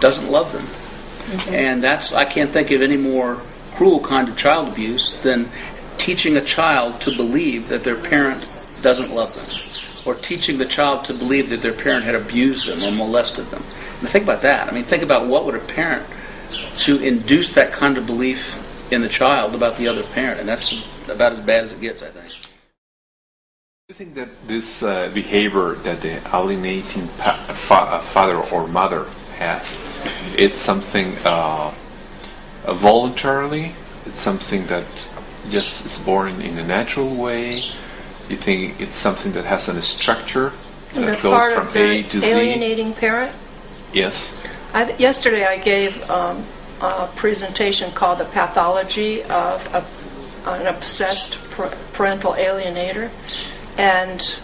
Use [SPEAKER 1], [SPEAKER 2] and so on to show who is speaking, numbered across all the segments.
[SPEAKER 1] doesn't love them. And I can't think of any more cruel kind of child abuse than teaching a child to believe that their parent doesn't love them, or teaching the child to believe that their parent had abused them or molested them. And think about that. I mean, think about what would a parent to induce that kind of belief in the child about the other parent, and that's about as bad as it gets, I think.
[SPEAKER 2] Do you think that this behavior that the alienating father or mother has, it's something voluntarily? It's something that just is born in a natural way? You think it's something that has a structure that goes from A to Z?
[SPEAKER 3] Alienating parent?
[SPEAKER 2] Yes.
[SPEAKER 3] Yesterday I gave a presentation called The Pathology of an Obsessed Parental Alienator. And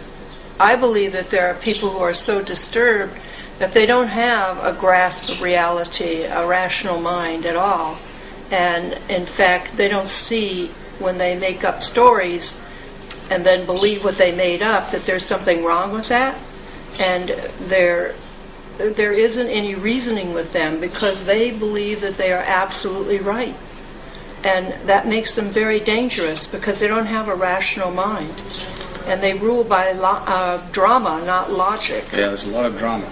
[SPEAKER 3] I believe that there are people who are so disturbed that they don't have a grasp of reality, a rational mind at all. And in fact, they don't see when they make up stories and then believe what they made up, that there's something wrong with that. And there isn't any reasoning with them because they believe that they are absolutely right. And that makes them very dangerous because they don't have a rational mind. And they rule by drama, not logic.
[SPEAKER 1] Yeah, there's a lot of drama.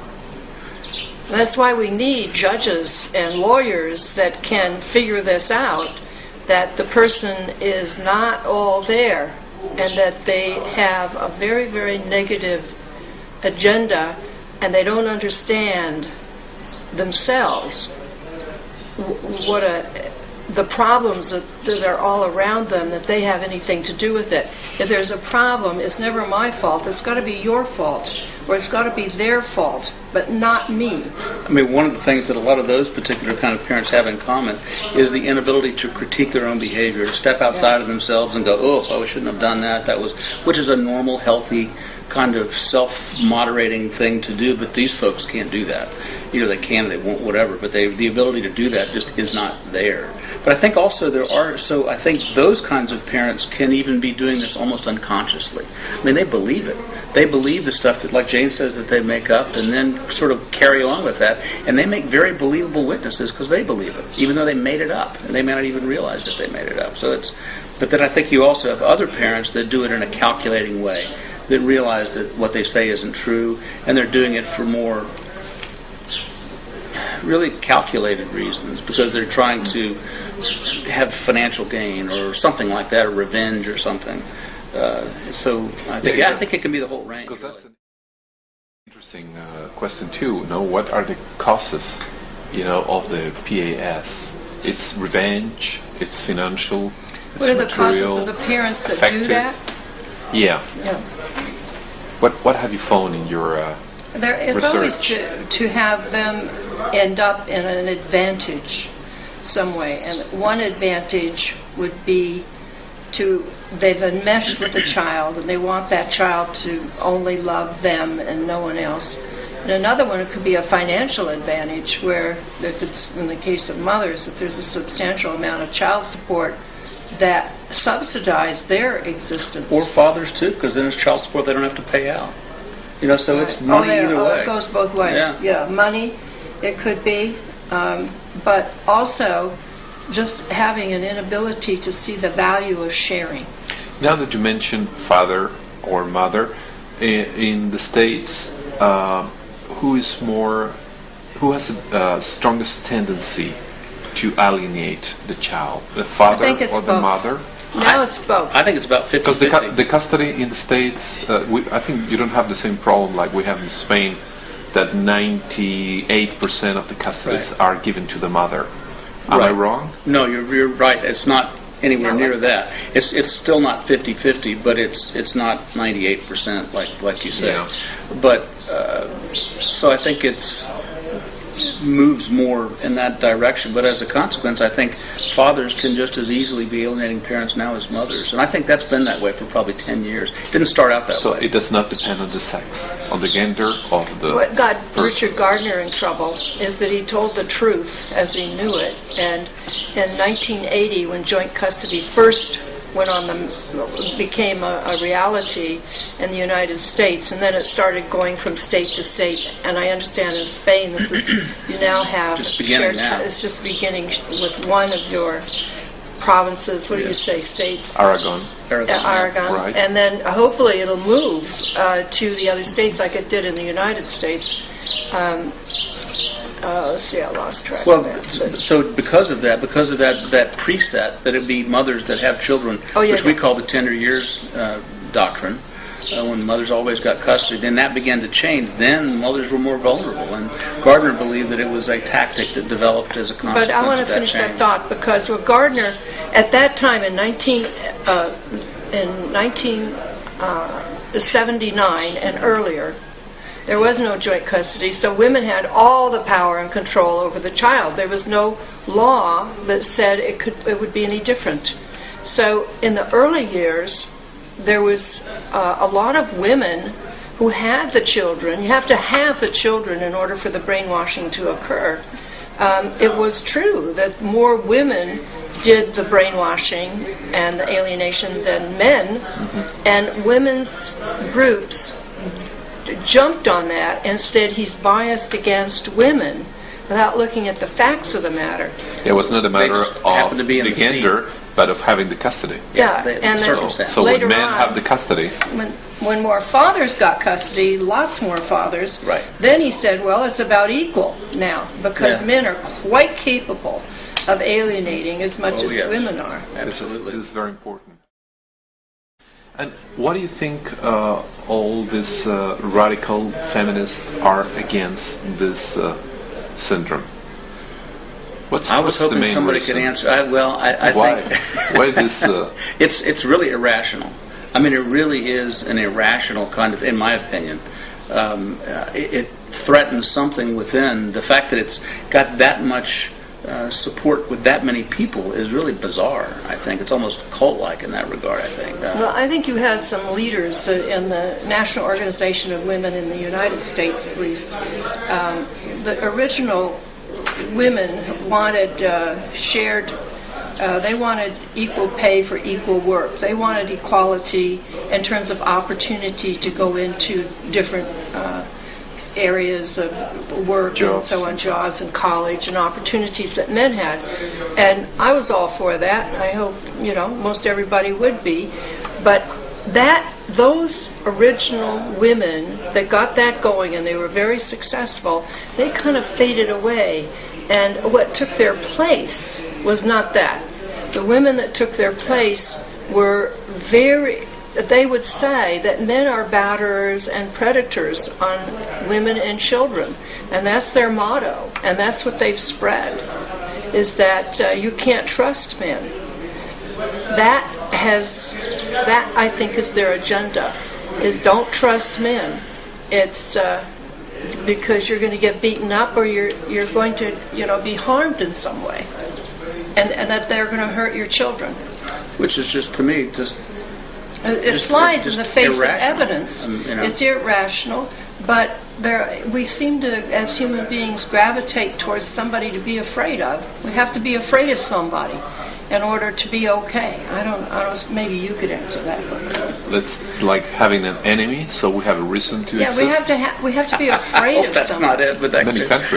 [SPEAKER 3] That's why we need judges and lawyers that can figure this out, that the person is not all there, and that they have a very, very negative agenda, and they don't understand themselves the problems that are all around them, that they have anything to do with it. If there's a problem, it's never my fault. It's got to be your fault, or it's got to be their fault, but not me.
[SPEAKER 1] I mean, one of the things that a lot of those particular kind of parents have in common is the inability to critique their own behavior, to step outside of themselves and go, oh, I shouldn't have done that. Which is a normal, healthy, kind of self-moderating thing to do, but these folks can't do that. Either they can, they won't, whatever, but the ability to do that just is not there. But I think also I think those kinds of parents can even be doing this almost unconsciously. I mean, they believe it. They believe the stuff that, like Jane says, that they make up and then sort of carry on with that. And they make very believable witnesses because they believe it, even though they made it up. And they may not even realize that they made it up. But then I think you also have other parents that do it in a calculating way, that realize that what they say isn't true, and they're doing it for more really calculated reasons, because they're trying to have financial gain or something like that, or revenge or something. So I think it can be the whole range.
[SPEAKER 2] Because that's an interesting question too. What are the causes, of the PAS? It's revenge. It's financial. It's
[SPEAKER 3] what are the
[SPEAKER 2] material,
[SPEAKER 3] causes of the parents that
[SPEAKER 2] affective.
[SPEAKER 3] do that?
[SPEAKER 2] Yeah. What have you found in your
[SPEAKER 3] It's
[SPEAKER 2] research?
[SPEAKER 3] always to have them end up in an advantage some way. And one advantage would be they've enmeshed with a child and they want that child to only love them and no one else. And another one, it could be a financial advantage, where if it's in the case of mothers, if there's a substantial amount of child support that subsidize their existence.
[SPEAKER 1] Or fathers too, because then it's child support they don't have to pay out. So it's money either way.
[SPEAKER 3] It goes both ways. Yeah, money, it could be, but also just having an inability to see the value of sharing.
[SPEAKER 2] Now that you mentioned father or mother, in the States, who has the strongest tendency to alienate the child, the father or the
[SPEAKER 3] both.
[SPEAKER 2] mother?
[SPEAKER 3] Now it's both.
[SPEAKER 1] I think it's about 50-50.
[SPEAKER 2] Because the custody in the States, I think you don't have the same problem like we have in Spain, that 98% of the custodies are given to the mother. Am I wrong?
[SPEAKER 1] No, you're right. It's not anywhere near that. It's still not 50-50, but it's not 98% like you say.
[SPEAKER 2] Yeah.
[SPEAKER 1] But so I think it moves more in that direction. But as a consequence, I think fathers can just as easily be alienating parents now as mothers. And I think that's been that way for probably 10 years. It didn't start out that way.
[SPEAKER 2] So it does not depend on the sex, on the gender of the
[SPEAKER 3] What got
[SPEAKER 2] person.
[SPEAKER 3] Richard Gardner in trouble is that he told the truth as he knew it. And in 1980, when joint custody first became a reality in the United States, and then it started going from state to state. And I understand in Spain, you now have
[SPEAKER 1] just beginning now.
[SPEAKER 3] It's just beginning with one of your provinces. What do you say? States?
[SPEAKER 2] Aragon.
[SPEAKER 3] Aragon.
[SPEAKER 2] Right.
[SPEAKER 3] And then hopefully it'll move to the other states like it did in the United States. Let's see, I lost track
[SPEAKER 1] Well,
[SPEAKER 3] of that.
[SPEAKER 1] so because of that preset that it be mothers that have children, which we call the tender years doctrine, when mothers always got custody, then that began to change. Then mothers were more vulnerable, and Gardner believed that it was a tactic that developed as a consequence.
[SPEAKER 3] But I want to finish that thought, because with Gardner, at that time in 1979 and earlier, there was no joint custody, so women had all the power and control over the child. There was no law that said it would be any different. So in the early years, there was a lot of women who had the children. You have to have the children in order for the brainwashing to occur. It was true that more women did the brainwashing and the alienation than men, and women's groups jumped on that and said he's biased against women without looking at the facts of the matter.
[SPEAKER 2] It was not a matter of the gender, but of having the custody.
[SPEAKER 3] And
[SPEAKER 2] so
[SPEAKER 3] later
[SPEAKER 2] when men
[SPEAKER 3] on,
[SPEAKER 2] have the custody,
[SPEAKER 3] when more fathers got custody, lots more fathers, then he said, well, it's about equal now, because men are quite capable of alienating as much as women are.
[SPEAKER 1] Absolutely.
[SPEAKER 2] This is very important. And what do you think all these radical feminists are against this syndrome?
[SPEAKER 1] I was hoping somebody could answer. I
[SPEAKER 2] Why?
[SPEAKER 1] think
[SPEAKER 2] Why this?
[SPEAKER 1] it's really irrational. I mean, it really is an irrational kind of, in my opinion. It threatens something within. The fact that it's got that much support with that many people is really bizarre. I think it's almost cult-like in that regard. I think.
[SPEAKER 3] Well, I think you had some leaders in the National Organization of Women in the United States, at least. The original women wanted they wanted equal pay for equal work. They wanted equality in terms of opportunity to go into different areas of work and so on, jobs and college and opportunities that men had. And I was all for that. I hope, most everybody would be. But those original women that got that going, and they were very successful, they kind of faded away. And what took their place was not that. The women that took their place were they would say that men are batterers and predators on women and children. And that's their motto. And that's what they've spread, is that you can't trust men. That I think is their agenda, is don't trust men. It's because you're going to get beaten up, or you're going to be harmed in some way, and that they're going to hurt your children.
[SPEAKER 1] Which is just, to me,
[SPEAKER 3] it flies in the face
[SPEAKER 1] irrational.
[SPEAKER 3] of evidence. It's irrational, but we seem to, as human beings, gravitate towards somebody to be afraid of. We have to be afraid of somebody in order to be okay. I don't. Maybe you could answer that.
[SPEAKER 2] It's like having an enemy, so we have a reason to exist.
[SPEAKER 3] We have to be afraid of
[SPEAKER 1] that's
[SPEAKER 3] somebody.
[SPEAKER 1] not it, but that
[SPEAKER 2] Many countries